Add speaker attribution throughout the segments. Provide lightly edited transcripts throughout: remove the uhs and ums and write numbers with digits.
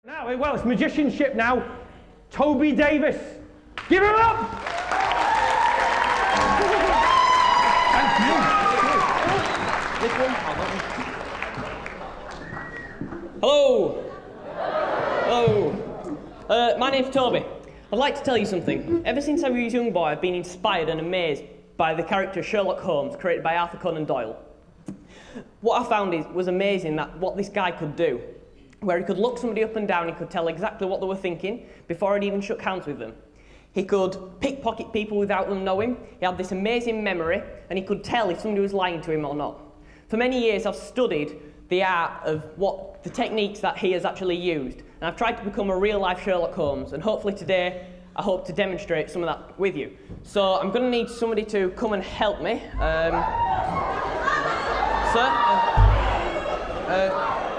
Speaker 1: Now, well, it's magicianship now. Toby Davies. Give him up! Thank you.
Speaker 2: This one? Hello. Hello. My name's Toby. I'd like to tell you something. Ever since I was a young boy, I've been inspired and amazed by the character Sherlock Holmes, created by Arthur Conan Doyle. What I found was amazing, that what this guy could do, where he could look somebody up and down, he could tell exactly what they were thinking before he'd even shook hands with them. He could pickpocket people without them knowing. He had this amazing memory, and he could tell if somebody was lying to him or not. For many years, I've studied the art of the techniques that he has actually used, and I've tried to become a real-life Sherlock Holmes, and hopefully today, I hope to demonstrate some of that with you. So I'm going to need somebody to come and help me. Sir?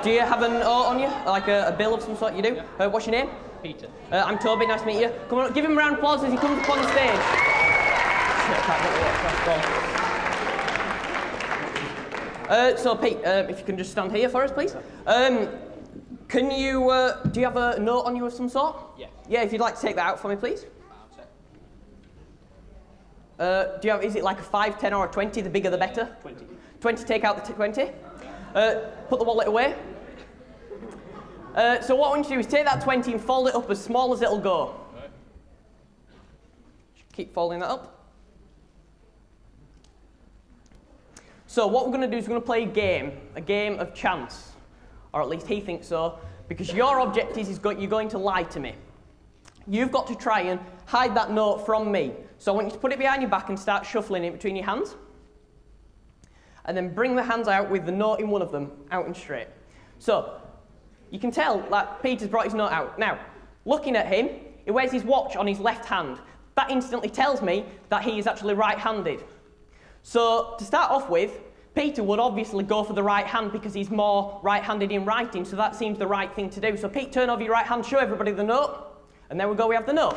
Speaker 2: Do you have a note on you, like a bill of some sort? You do?
Speaker 3: Yeah.
Speaker 2: What's your name?
Speaker 3: Peter.
Speaker 2: I'm Toby, nice to meet you. Come on, give him a round of applause as he comes up on the stage. So Pete, if you can just stand here for us, please. Can you, do you have a note on you of some sort?
Speaker 3: Yeah.
Speaker 2: Yeah, if you'd like to take that out for me, please. Do you have, is it like a 5, 10 or a 20? The bigger the better?
Speaker 3: 20.
Speaker 2: 20, take out the 20. Put the wallet away. So what I want you to do is take that 20 and fold it up as small as it'll go.
Speaker 3: Right.
Speaker 2: Keep folding that up. So what we're going to do is we're going to play a game of chance. Or at least he thinks so, because your object is you're going to lie to me. You've got to try and hide that note from me. So I want you to put it behind your back and start shuffling it between your hands. And then bring the hands out with the note in one of them, out and straight. So you can tell that Peter's brought his note out. Now, looking at him, he wears his watch on his left hand. That instantly tells me that he is actually right-handed. So to start off with, Peter would obviously go for the right hand because he's more right-handed in writing, so that seems the right thing to do. So Pete, turn over your right hand, show everybody the note, and there we go, we have the note.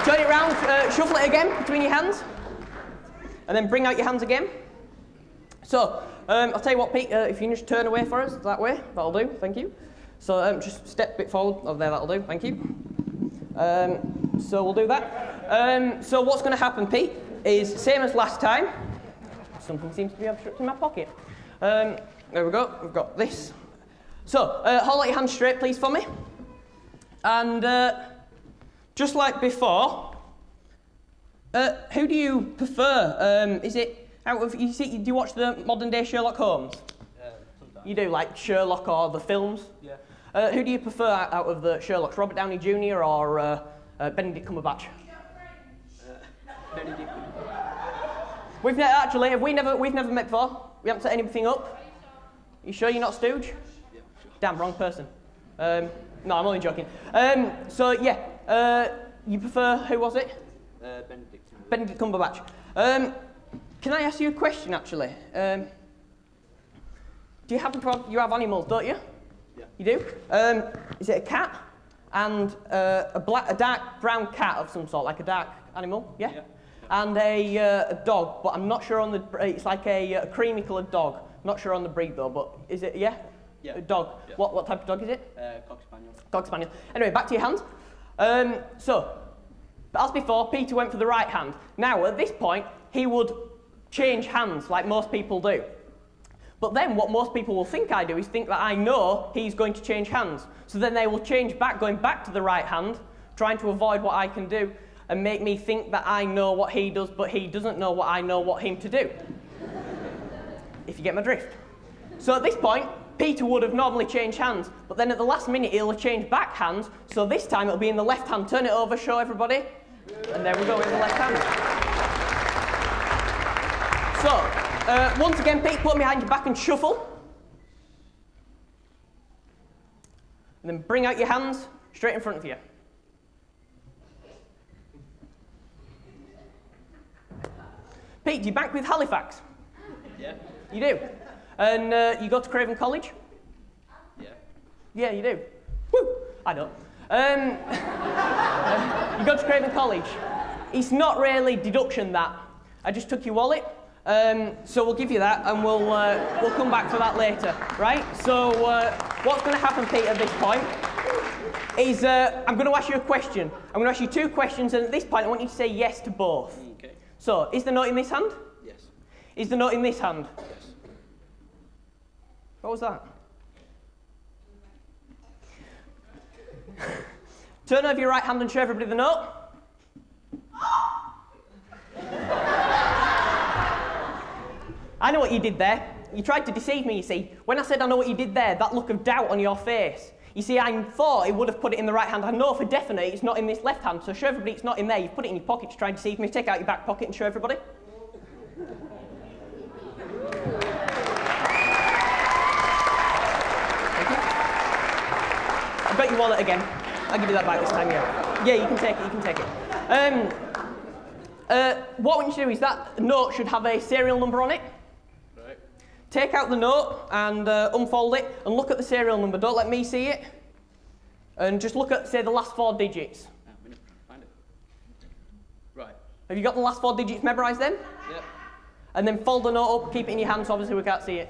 Speaker 2: Turn it round, shuffle it again between your hands, and then bring out your hands again. So, I'll tell you what, Pete, if you can just turn away for us, that way, that'll do, thank you. So just step a bit forward, over there, that'll do, thank you. So we'll do that. So what's going to happen, Pete, is same as last time. Something seems to be obstructing in my pocket. There we go, we've got this. So, hold out your hands straight, please, for me. And just like before, who do you prefer? Is it out of, do you watch the modern day Sherlock Holmes?
Speaker 3: Sometimes.
Speaker 2: You do, like Sherlock or the films?
Speaker 3: Yeah.
Speaker 2: Who do you prefer out of the Sherlocks, Robert Downey Jr. or Benedict Cumberbatch?
Speaker 3: Benedict.
Speaker 2: We've never met before. We haven't set anything up. You sure you're not Stooge?
Speaker 3: Yeah, sure.
Speaker 2: Damn, wrong person. No, I'm only joking. So yeah, you prefer, who was it?
Speaker 3: Benedict.
Speaker 2: Benedict Cumberbatch. Can I ask you a question, actually? Do you happen to have animals, don't you?
Speaker 3: Yeah.
Speaker 2: You do? Is it a cat and a dark brown cat of some sort, like a dark animal? Yeah.
Speaker 3: Yeah.
Speaker 2: And a dog, but I'm not sure on the. It's like a creamy coloured dog. Not sure on the breed though, but is it? Yeah.
Speaker 3: Yeah.
Speaker 2: A dog.
Speaker 3: Yeah.
Speaker 2: What type of dog is it?
Speaker 3: Cock Spaniel.
Speaker 2: Cock Spaniel. Anyway, back to your hands. So, as before, Peter went for the right hand. Now, at this point, he would change hands like most people do. But then what most people will think I do is think that I know he's going to change hands. So then they will change back, going back to the right hand, trying to avoid what I can do, and make me think that I know what he does, but he doesn't know what I know what him to do. If you get my drift. So at this point, Peter would have normally changed hands, but then at the last minute he'll have changed back hands, so this time it'll be in the left hand. Turn it over, show everybody, and there we go, in the left hand. So, once again, Pete, put them behind your back and shuffle. And then bring out your hands straight in front of you. Pete, do you bank with Halifax?
Speaker 3: Yeah.
Speaker 2: You do? And you go to Craven College?
Speaker 3: Yeah.
Speaker 2: Yeah, you do. Woo! I don't. You go to Craven College. It's not really deduction, that. I just took your wallet, So we'll give you that, and we'll come back to that later, right? So what's going to happen, Pete, at this point is I'm going to ask you a question. I'm going to ask you 2 questions, and at this point I want you to say yes to both.
Speaker 3: Okay.
Speaker 2: So, is the note in this hand?
Speaker 3: Yes.
Speaker 2: Is the note in this hand?
Speaker 3: Yes.
Speaker 2: What was that? Turn over your right hand and show everybody the note. I know what you did there. You tried to deceive me, you see. When I said I know what you did there, that look of doubt on your face. You see, I thought it would have put it in the right hand. I know for definite it's not in this left hand, so show everybody it's not in there. You've put it in your pocket to try and deceive me. Take out your back pocket and show everybody. Thank you. I've got your wallet again. I'll give you that back this time, yeah. Yeah, you can take it, you can take it. What I want you to do is that note should have a serial number on it.
Speaker 3: Right.
Speaker 2: Take out the note and unfold it and look at the serial number. Don't let me see it. And just look at, say, the last 4 digits.
Speaker 3: Find it. Right.
Speaker 2: Have you got the last 4 digits memorised then?
Speaker 3: Yep.
Speaker 2: And then fold the note up, keep it in your hand so obviously we can't see it.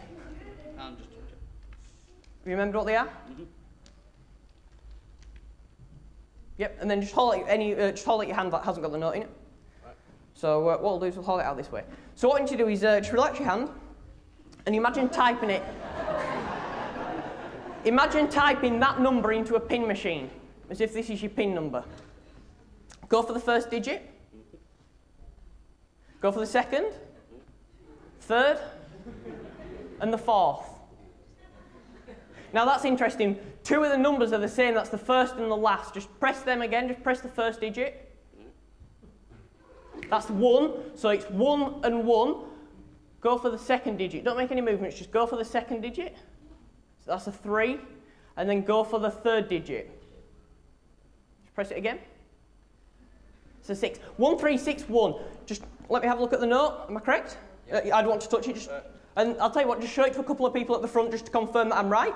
Speaker 3: And just touch it.
Speaker 2: You remember what they are?
Speaker 3: Mm-hmm.
Speaker 2: Yep, and then just hold it, just hold it your hand that hasn't got the note in it.
Speaker 3: Right.
Speaker 2: So what we'll do is we'll hold it out this way. So what I want you to do is just relax your hand and imagine typing it. Imagine typing that number into a pin machine, as if this is your pin number. Go for the first digit. Go for the second, third, and the 4th. Now that's interesting. 2 of the numbers are the same, that's the first and the last. Just press them again, just press the first digit. That's 1, so it's 1 and 1. Go for the second digit. Don't make any movements, just go for the second digit. So that's a 3. And then go for the third digit. Just press it again. It's a 6. 1, 3, 6, 1. Just let me have a look at the note. Am I correct?
Speaker 3: Yep.
Speaker 2: I don't want to touch it. And I'll tell you what, just show it to a couple of people at the front just to confirm that I'm right.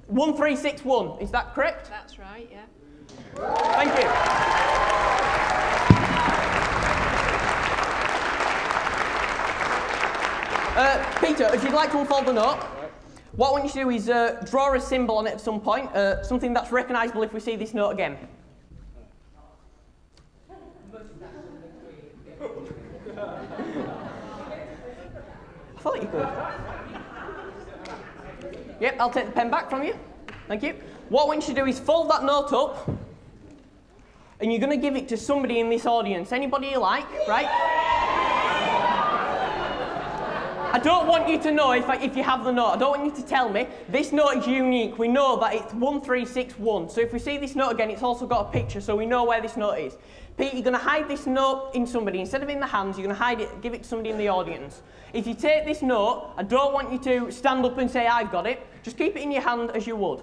Speaker 2: 1, 3, 6, 1. Is that correct?
Speaker 4: That's right, yeah.
Speaker 2: Thank you. Peter, if you'd like to unfold the note, what I want you to do is draw a symbol on it at some point, something that's recognisable if we see this note again. I thought you could. Yep, I'll take the pen back from you. Thank you. What I want you to do is fold that note up, and you're going to give it to somebody in this audience. Anybody you like, right? I don't want you to know if you have the note. I don't want you to tell me. This note is unique. We know that it's 1361. So if we see this note again, it's also got a picture, so we know where this note is. Pete, you're going to hide this note in somebody. Instead of in the hands, you're going to hide it, give it to somebody in the audience. If you take this note, I don't want you to stand up and say, I've got it. Just keep it in your hand as you would.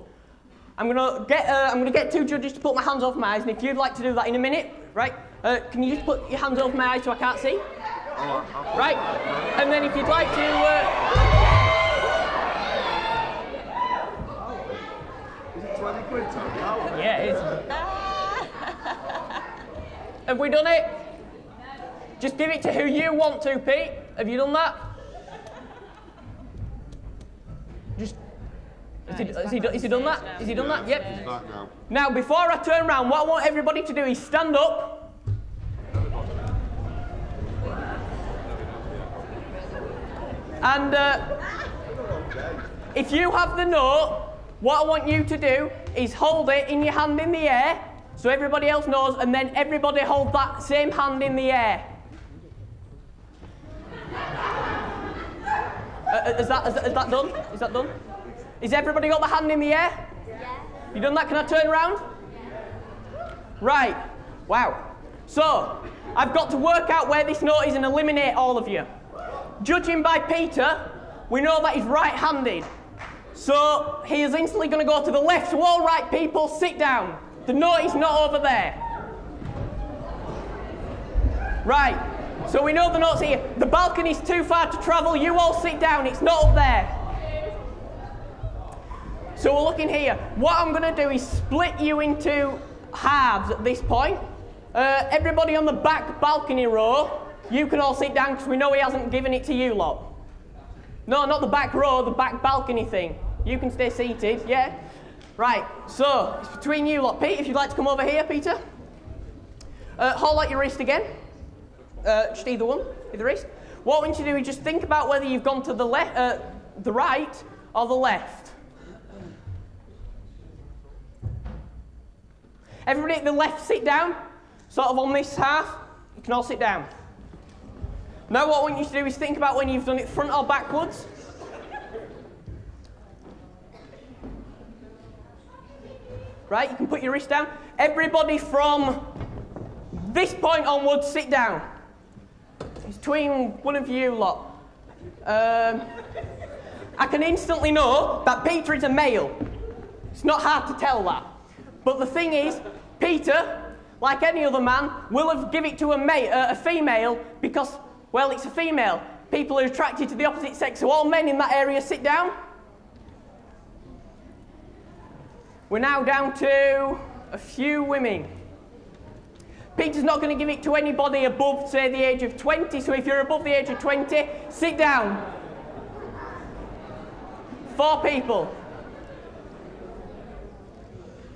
Speaker 2: I'm going to get 2 judges to put my hands over my eyes, and if you'd like to do that in a minute, right? Can you just put your hands over my eyes so I can't see? Right, and then if you'd like to...
Speaker 5: Is it 20 quid, Tom?
Speaker 2: Yeah, it is. Have we done it? Just give it to who you want to, Pete. Have you done that? Just... Has he done that? Has he done that? Yep.
Speaker 5: He's back now.
Speaker 2: Now, before I turn around, what I want everybody to do is stand up. And if you have the note, what I want you to do is hold it in your hand in the air, so everybody else knows, and then everybody hold that same hand in the air. Is that done? Is that done? Is everybody got the hand in the air?
Speaker 4: Yeah.
Speaker 2: You done that? Can I turn around? Right. Wow. So, I've got to work out where this note is and eliminate all of you. Judging by Peter, we know that he's right-handed. So, he is instantly going to go to the left. So, all right, people, sit down. The note is not over there. Right. So, we know the note's here. The balcony's too far to travel. You all sit down. It's not up there. So, we're looking here. What I'm going to do is split you into halves at this point. Everybody on the back balcony row, you can all sit down because we know he hasn't given it to you lot. No, not the back row, the back balcony thing. You can stay seated, yeah? Right, so, it's between you lot. Pete, if you'd like to come over here, Peter. Hold out your wrist again. Just either one, either wrist. What I want you to do is just think about whether you've gone to the the right or the left. Everybody at the left, sit down. Sort of on this half. You can all sit down. Now what I want you to do is think about when you've done it front or backwards. Right, you can put your wrist down. Everybody from this point onwards, sit down. It's between one of you lot. I can instantly know that Peter is a male. It's not hard to tell that. But the thing is, Peter, like any other man, will have given it to a female because, well, it's a female. People are attracted to the opposite sex, so all men in that area sit down. We're now down to a few women. Peter's not going to give it to anybody above, say, the age of 20, so if you're above the age of 20, sit down. 4 people.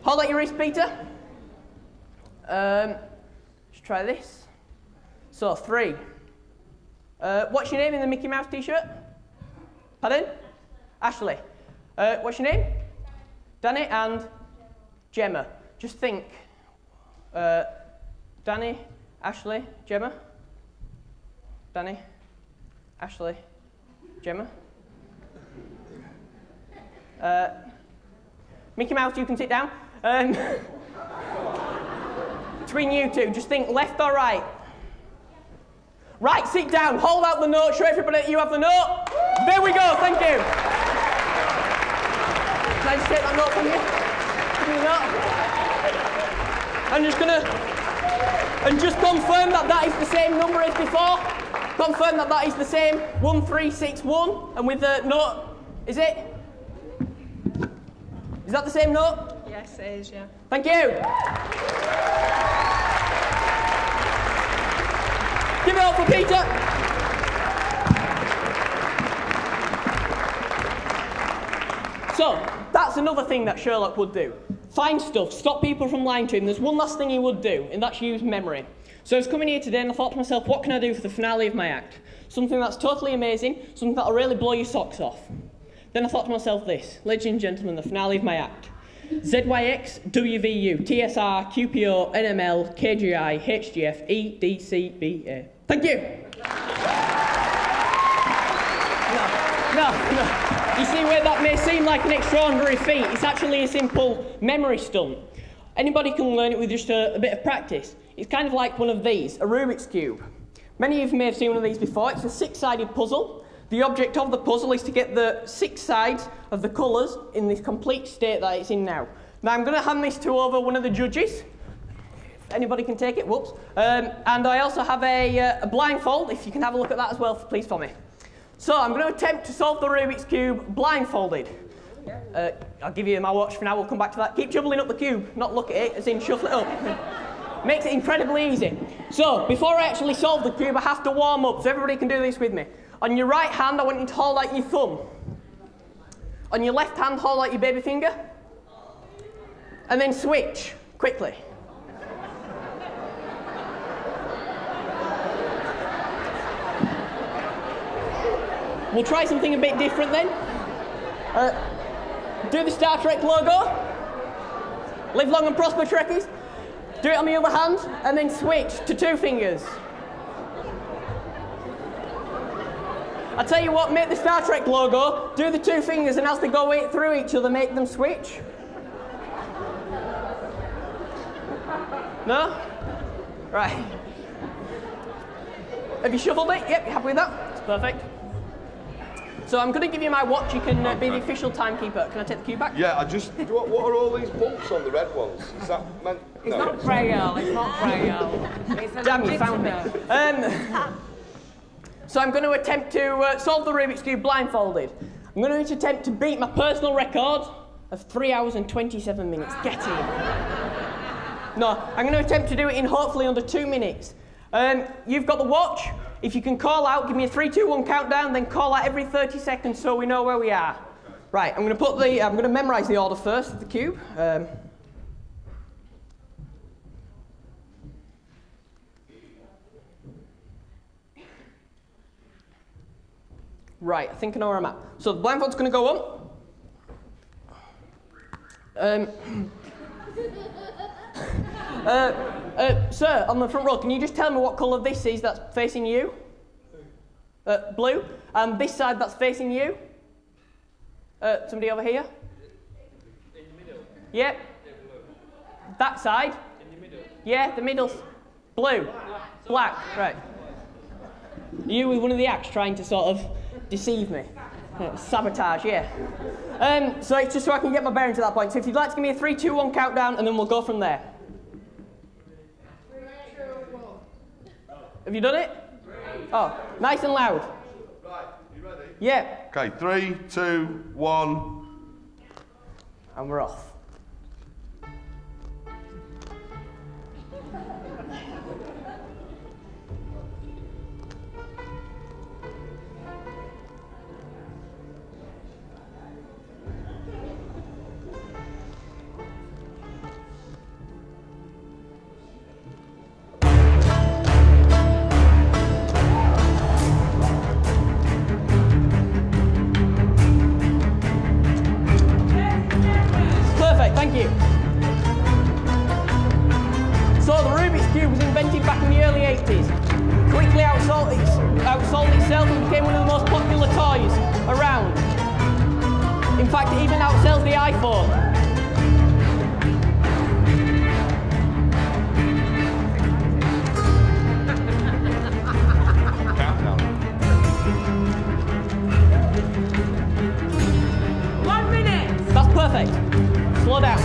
Speaker 2: Hold out your wrist, Peter. Let's try this. So, 3. What's your name in the Mickey Mouse t-shirt? Pardon? Ashley. What's your name? Danny and Gemma. Just think. Danny, Ashley, Gemma. Danny, Ashley, Gemma. Mickey Mouse, you can sit down. Between you two, just think left or right. Right, sit down, hold out the note, show everybody that you have the note. There we go, thank you. Can I just take that note from you? Give me the note. I'm just gonna, and just confirm that that is the same number as before. Confirm that that is the same, 1361, and with the note, is it? Is that the same note?
Speaker 4: Yes, it is, yeah.
Speaker 2: Thank you. Give it up for Peter. So, that's another thing that Sherlock would do. Find stuff, stop people from lying to him. There's one last thing he would do, and that's use memory. So I was coming here today and I thought to myself, what can I do for the finale of my act? Something that's totally amazing, something that'll really blow your socks off. Then I thought to myself this, ladies and gentlemen, the finale of my act. ZYX, WVU, TSR, QPO, NML, KGI, HGF, EDCBA. Thank you. No. You see where that may seem like an extraordinary feat, it's actually a simple memory stunt. Anybody can learn it with just a bit of practice. It's kind of like one of these, a Rubik's Cube. Many of you may have seen one of these before. It's a 6-sided puzzle. The object of the puzzle is to get the 6 sides of the colours in this complete state that it's in now. Now I'm going to hand this to over one of the judges. Anybody can take it, whoops. And I also have a blindfold, if you can have a look at that as well, please, for me. So I'm going to attempt to solve the Rubik's Cube blindfolded. I'll give you my watch for now, we'll come back to that. Keep jubbling up the cube, not look at it, as in shuffle it up. Makes it incredibly easy. So, before I actually solve the cube, I have to warm up, so everybody can do this with me. On your right hand, I want you to hold out your thumb. On your left hand, hold out your baby finger. And then switch, quickly. We'll try something a bit different then. Do the Star Trek logo. Live long and prosper, Trekkies. Do it on the other hand, and then switch to 2 fingers. I tell you what, make the Star Trek logo, do the 2 fingers, and as they go through each other, make them switch. No? Right. Have you shuffled it? Yep, you happy with that? That's perfect. So I'm going to give you my watch. You can be the official timekeeper. Can I take the cue back?
Speaker 5: Yeah, what are all these bumps on the red ones? Is that meant?
Speaker 4: It's not Braille, it's not Braille. It's a
Speaker 2: Damn, you found me. So I'm going to attempt to solve the Rubik's Cube blindfolded. I'm going to attempt to beat my personal record of 3 hours and 27 minutes. Get in. No, I'm going to attempt to do it in hopefully under 2 minutes. You've got the watch. If you can call out, give me a 3, 2, 1 countdown, then call out every 30 seconds so we know where we are. Right, I'm going to memorise the order first of the cube. Right, I think I know where I'm at. So the blindfold's going to go up. Sir, on the front row, can you just tell me what colour this is that's facing you? Blue. And this side that's facing you? Somebody over here? In the middle. Yep. That side? In the middle. Yeah, the middle's blue. Black. Right. You with one of the acts trying to sort of deceive me. Sabotage, yeah. So it's just so I can get my bearings to that point. So if you'd like to give me a 3, 2, 1 countdown, and then we'll go from there.
Speaker 6: 3, 2, 1.
Speaker 2: Have you done it? Oh, nice and loud.
Speaker 5: Right, you ready?
Speaker 2: Yeah.
Speaker 5: Okay, 3, 2, 1.
Speaker 2: And we're off. Thank you. So the Rubik's Cube was invented back in the early 80s. Quickly outsold itself and became one of the most popular toys around. In fact, it even outsells the iPhone.
Speaker 5: Countdown.
Speaker 4: 1 minute.
Speaker 2: That's perfect. Slow down.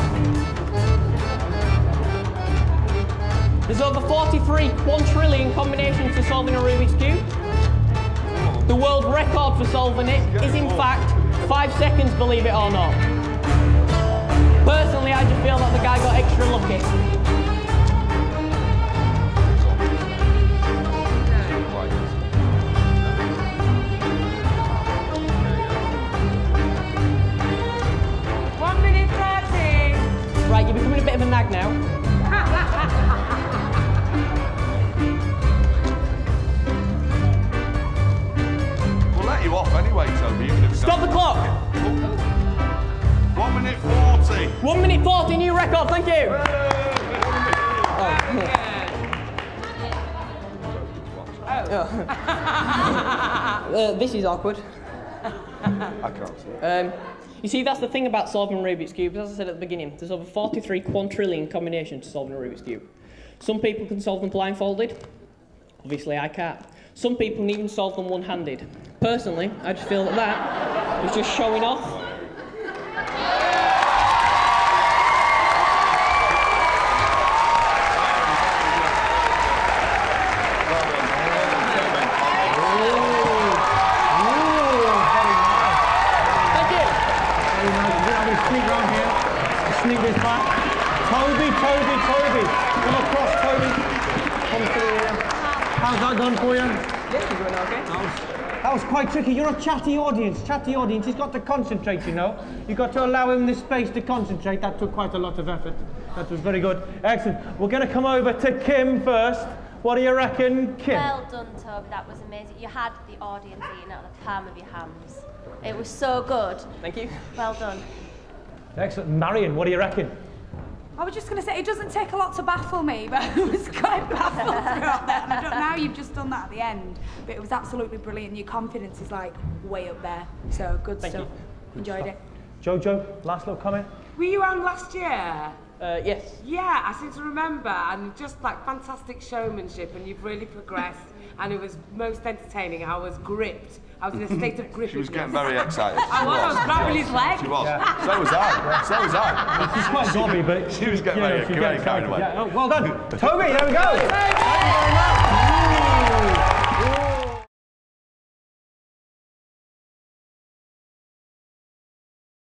Speaker 2: There's over 43 quadrillion combinations for solving a Rubik's Cube. The world record for solving it is in fact 5 seconds, believe it or not. Personally, I just feel that the guy got extra lucky. Right, you're becoming a bit of a nag now.
Speaker 5: We'll let you off anyway, Toby. Even if
Speaker 2: Stop the clock!
Speaker 5: 1 minute 40.
Speaker 2: 1 minute 40, new record, thank you! This is awkward.
Speaker 5: I can't see it.
Speaker 2: You see, that's the thing about solving Rubik's Cube. As I said at the beginning, there's over 43 quadrillion combinations to solving a Rubik's Cube. Some people can solve them blindfolded. Obviously, I can't. Some people can even solve them one-handed. Personally, I just feel that is just showing off.
Speaker 1: Sneak this back. Toby. Come across, Toby. Come through here. How's that done for you?
Speaker 2: Yeah, you're doing okay.
Speaker 1: That was quite tricky. You're a chatty audience. Chatty audience. He's got to concentrate, you know. You've got to allow him the space to concentrate. That took quite a lot of effort. That was very good. Excellent. We're going to come over to Kim first. What do you reckon, Kim?
Speaker 6: Well done, Toby. That was amazing. You had the audience eating out of the palm of your hands. It was so good.
Speaker 2: Thank you.
Speaker 6: Well done.
Speaker 1: Excellent. Marion, what do you reckon?
Speaker 7: I was just going to say, it doesn't take a lot to baffle me, but I was quite baffled throughout that. And I don't know how you've just done that at the end, but it was absolutely brilliant. Your confidence is like way up there. So good
Speaker 2: Thank
Speaker 7: stuff.
Speaker 2: you.
Speaker 7: Enjoyed it.
Speaker 1: Jojo, last little comment?
Speaker 4: Were you on last year?
Speaker 2: Yes.
Speaker 4: Yeah, I seem to remember, and just like fantastic showmanship, and you've really progressed, and it was most entertaining. I was gripped. I was in a state of grippedness.
Speaker 5: She was getting very excited.
Speaker 4: I was grabbing his leg.
Speaker 5: She was.
Speaker 1: Yeah.
Speaker 5: So was I. So was I.
Speaker 1: She's quite gobby, but
Speaker 5: She was getting very carried away.
Speaker 1: Yeah. Oh, well done. Toby, there we go.
Speaker 6: Thank you very much.